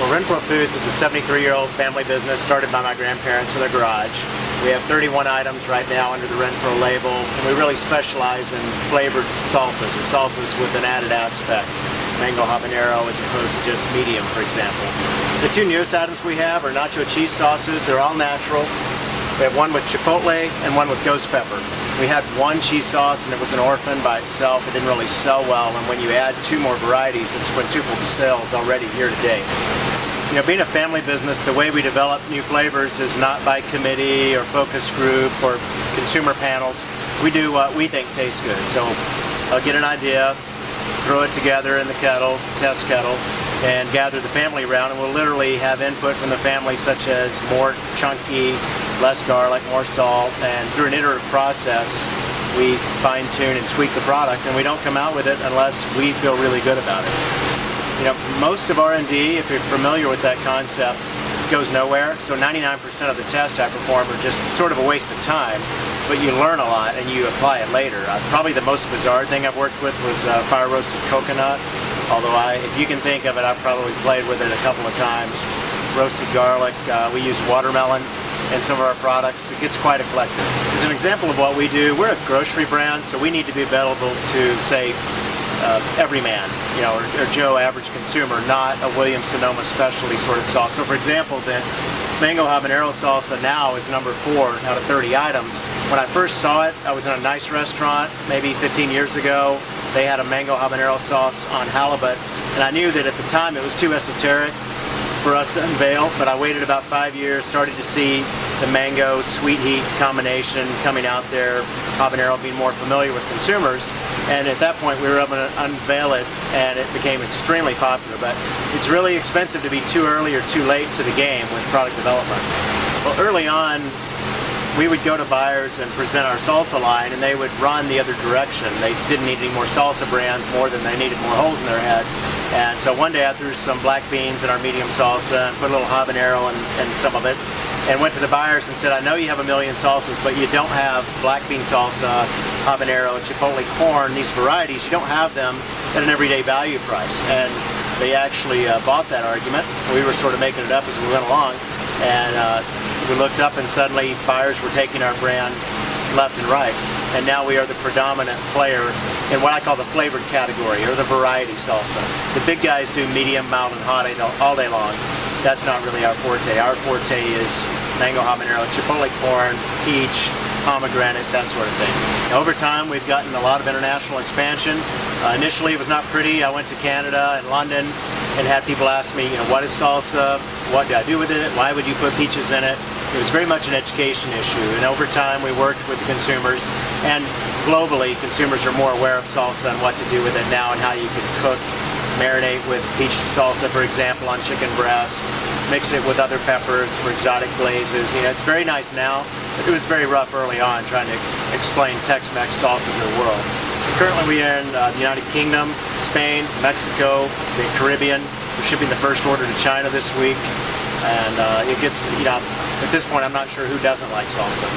Well, Renfro Foods is a 73-year-old family business started by my grandparents in their garage. We have 31 items right now under the Renfro label, and we really specialize in flavored salsas, or salsas with an added aspect. Mango habanero as opposed to just medium, for example. The two newest items we have are nacho cheese sauces. They're all natural. We have one with chipotle and one with ghost pepper. We had one cheese sauce and it was an orphan by itself. It didn't really sell well, and when you add two more varieties, it's quintupled the sales already year to date. You know, being a family business, the way we develop new flavors is not by committee or focus group or consumer panels. We do what we think tastes good. So I'll get an idea, throw it together in the kettle, test kettle, and gather the family around, and we'll literally have input from the family such as more chunky, less garlic, more salt, and through an iterative process we fine-tune and tweak the product, and we don't come out with it unless we feel really good about it. You know, most of R&D, if you're familiar with that concept, goes nowhere. So 99% of the tests I perform are just sort of a waste of time, but you learn a lot and you apply it later. Probably the most bizarre thing I've worked with was fire roasted coconut. Although if you can think of it, I've probably played with it a couple of times. Roasted garlic, we use watermelon in some of our products. It gets quite eclectic. As an example of what we do, we're a grocery brand, so we need to be available to, say, every man, you know, or Joe average consumer, not a Williams-Sonoma specialty sort of sauce. So for example, the mango habanero salsa now is number 4 out of 30 items. When I first saw it, I was in a nice restaurant maybe 15 years ago. They had a mango habanero sauce on halibut, and I knew that at the time it was too esoteric for us to unveil, but I waited about 5 years, started to see the mango sweet heat combination coming out there, habanero being more familiar with consumers, and at that point we were able to unveil it, and it became extremely popular. But it's really expensive to be too early or too late to the game with product development. Well, early on we would go to buyers and present our salsa line, and they would run the other direction. They didn't need any more salsa brands more than they needed more holes in their head. And so one day I threw some black beans in our medium salsa and put a little habanero in some of it, and went to the buyers and said, I know you have a million salsas, but you don't have black bean salsa, habanero, chipotle corn, these varieties. You don't have them at an everyday value price. And they actually bought that argument. We were sort of making it up as we went along, and we looked up and suddenly buyers were taking our brand left and right. And now we are the predominant player in what I call the flavored category, or the variety salsa. The big guys do medium, mild, and hot all day long. That's not really our forte. Our forte is mango habanero, chipotle corn, peach, pomegranate, that sort of thing. Now, over time, we've gotten a lot of international expansion. Initially, it was not pretty. I went to Canada and London and had people ask me, you know, what is salsa? What do I do with it? Why would you put peaches in it? It was very much an education issue, and over time we worked with the consumers, and globally consumers are more aware of salsa and what to do with it now, and how you can cook, marinate with peach salsa, for example, on chicken breast, mix it with other peppers for exotic glazes. You know, it's very nice now, but it was very rough early on trying to explain Tex-Mex salsa to the world. Currently we are in the United Kingdom, Spain, Mexico, the Caribbean. We're shipping the first order to China this week, and it gets, you know, at this point I'm not sure who doesn't like salsa.